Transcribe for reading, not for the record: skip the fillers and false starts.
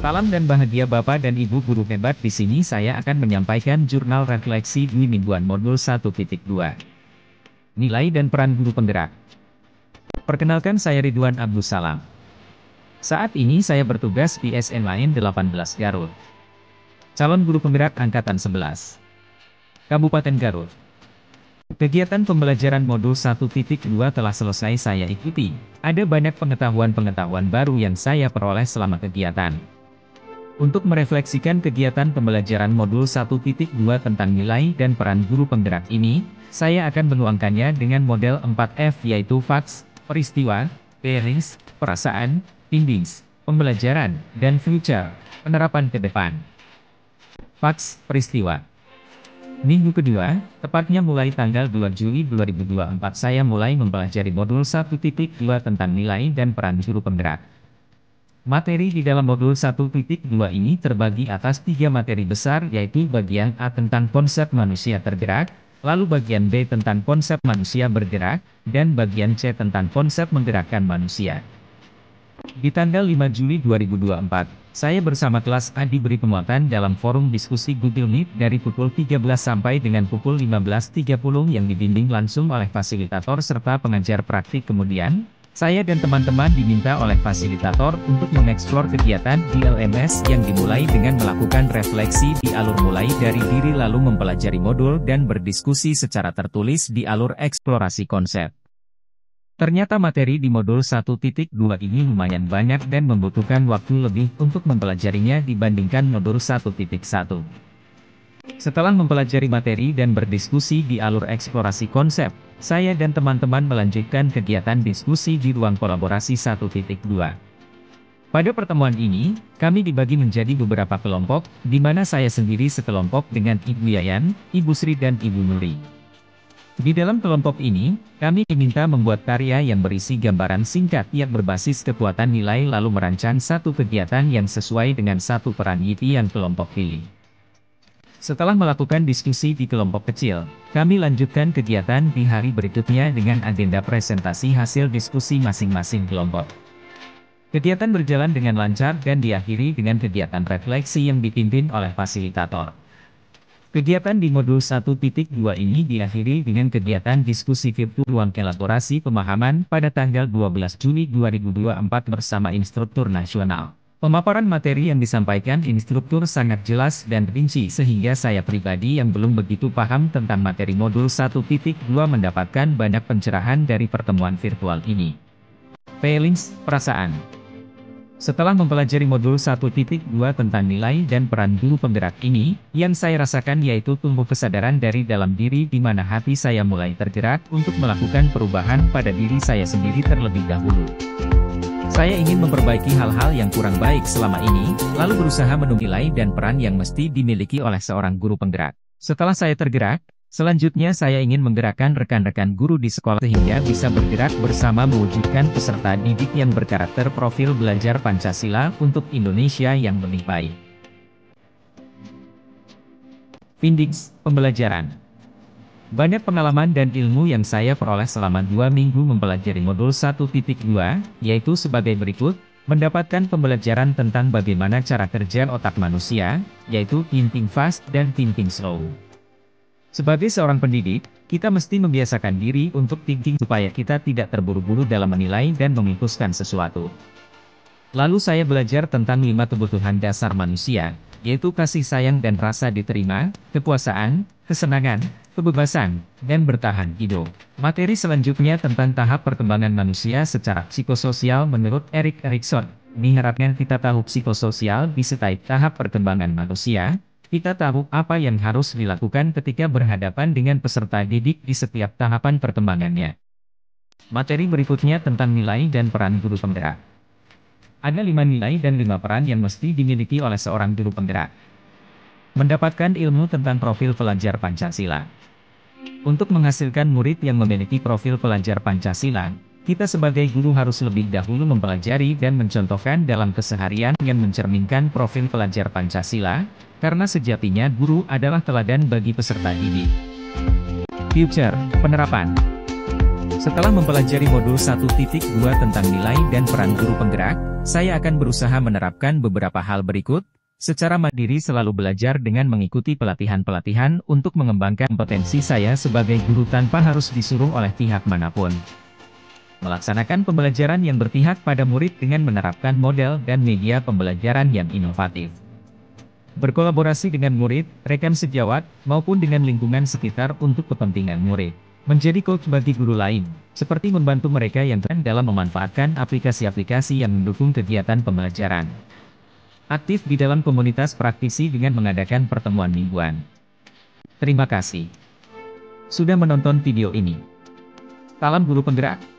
Salam dan bahagia Bapak dan Ibu guru hebat. Di sini saya akan menyampaikan jurnal refleksi dwi mingguan modul 1.2. Nilai dan peran guru penggerak. Perkenalkan, saya Ridwan Abdus Salam. Saat ini saya bertugas di SNLAN 18 Garut. Calon guru penggerak angkatan 11. Kabupaten Garut. Kegiatan pembelajaran modul 1.2 telah selesai saya ikuti. Ada banyak pengetahuan-pengetahuan baru yang saya peroleh selama kegiatan. Untuk merefleksikan kegiatan pembelajaran modul 1.2 tentang nilai dan peran guru penggerak ini, saya akan menuangkannya dengan model 4F, yaitu facts, peristiwa, feelings, perasaan, findings, pembelajaran, dan future, penerapan ke depan. Facts, peristiwa. Minggu kedua, tepatnya mulai tanggal 2 Juli 2024, saya mulai mempelajari modul 1.2 tentang nilai dan peran guru penggerak. Materi di dalam modul 1.2 ini terbagi atas 3 materi besar, yaitu bagian A tentang konsep manusia tergerak, lalu bagian B tentang konsep manusia bergerak, dan bagian C tentang konsep menggerakkan manusia. Di tanggal 5 Juli 2024, saya bersama kelas A diberi penguatan dalam forum diskusi Google Meet dari pukul 13 sampai dengan pukul 15.30 yang dibimbing langsung oleh fasilitator serta pengajar praktik. Kemudian, saya dan teman-teman diminta oleh fasilitator untuk mengeksplor kegiatan di LMS yang dimulai dengan melakukan refleksi di alur mulai dari diri, lalu mempelajari modul dan berdiskusi secara tertulis di alur eksplorasi konsep. Ternyata materi di modul 1.2 ini lumayan banyak dan membutuhkan waktu lebih untuk mempelajarinya dibandingkan modul 1.1. Setelah mempelajari materi dan berdiskusi di alur eksplorasi konsep, saya dan teman-teman melanjutkan kegiatan diskusi di ruang kolaborasi 1.2. Pada pertemuan ini, kami dibagi menjadi beberapa kelompok, di mana saya sendiri sekelompok dengan Ibu Yayan, Ibu Sri dan Ibu Nuri. Di dalam kelompok ini, kami diminta membuat karya yang berisi gambaran singkat yang berbasis kekuatan nilai, lalu merancang satu kegiatan yang sesuai dengan satu peran yang kelompok pilih. Setelah melakukan diskusi di kelompok kecil, kami lanjutkan kegiatan di hari berikutnya dengan agenda presentasi hasil diskusi masing-masing kelompok. Kegiatan berjalan dengan lancar dan diakhiri dengan kegiatan refleksi yang dipimpin oleh fasilitator. Kegiatan di modul 1.2 ini diakhiri dengan kegiatan diskusi virtual ruang elaborasi pemahaman pada tanggal 12 Juli 2024 bersama instruktur nasional. Pemaparan materi yang disampaikan instruktur sangat jelas dan rinci sehingga saya pribadi yang belum begitu paham tentang materi modul 1.2 mendapatkan banyak pencerahan dari pertemuan virtual ini. Feelings, perasaan. Setelah mempelajari modul 1.2 tentang nilai dan peran guru penggerak ini, yang saya rasakan yaitu tumbuh kesadaran dari dalam diri di mana hati saya mulai tergerak untuk melakukan perubahan pada diri saya sendiri terlebih dahulu. Saya ingin memperbaiki hal-hal yang kurang baik selama ini, lalu berusaha menunggu nilai dan peran yang mesti dimiliki oleh seorang guru penggerak. Setelah saya tergerak, selanjutnya saya ingin menggerakkan rekan-rekan guru di sekolah sehingga bisa bergerak bersama mewujudkan peserta didik yang berkarakter profil belajar Pancasila untuk Indonesia yang lebih baik. Findings, pembelajaran. Banyak pengalaman dan ilmu yang saya peroleh selama 2 minggu mempelajari modul 1.2, yaitu sebagai berikut. Mendapatkan pembelajaran tentang bagaimana cara kerja otak manusia, yaitu thinking fast dan thinking slow. Sebagai seorang pendidik, kita mesti membiasakan diri untuk thinking supaya kita tidak terburu-buru dalam menilai dan memutuskan sesuatu. Lalu saya belajar tentang 5 kebutuhan dasar manusia, yaitu kasih sayang dan rasa diterima, kepuasaan, kesenangan, kebebasan, dan bertahan hidup. Materi selanjutnya tentang tahap perkembangan manusia secara psikososial menurut Erik Erikson. Diharapkan kita tahu psikososial di setiap tahap perkembangan manusia. Kita tahu apa yang harus dilakukan ketika berhadapan dengan peserta didik di setiap tahapan perkembangannya. Materi berikutnya tentang nilai dan peran guru penggerak. Ada 5 nilai dan 5 peran yang mesti dimiliki oleh seorang guru penggerak. Mendapatkan ilmu tentang profil pelajar Pancasila. Untuk menghasilkan murid yang memiliki profil pelajar Pancasila, kita sebagai guru harus lebih dahulu mempelajari dan mencontohkan dalam keseharian yang mencerminkan profil pelajar Pancasila, karena sejatinya guru adalah teladan bagi peserta didik. Future, penerapan. Setelah mempelajari modul 1.2 tentang nilai dan peran guru penggerak, saya akan berusaha menerapkan beberapa hal berikut. Secara mandiri selalu belajar dengan mengikuti pelatihan-pelatihan untuk mengembangkan potensi saya sebagai guru tanpa harus disuruh oleh pihak manapun. Melaksanakan pembelajaran yang berpihak pada murid dengan menerapkan model dan media pembelajaran yang inovatif. Berkolaborasi dengan murid, rekan sejawat, maupun dengan lingkungan sekitar untuk kepentingan murid. Menjadi coach bagi guru lain, seperti membantu mereka yang keren dalam memanfaatkan aplikasi-aplikasi yang mendukung kegiatan pembelajaran. Aktif di dalam komunitas praktisi dengan mengadakan pertemuan mingguan. Terima kasih sudah menonton video ini. Salam guru penggerak.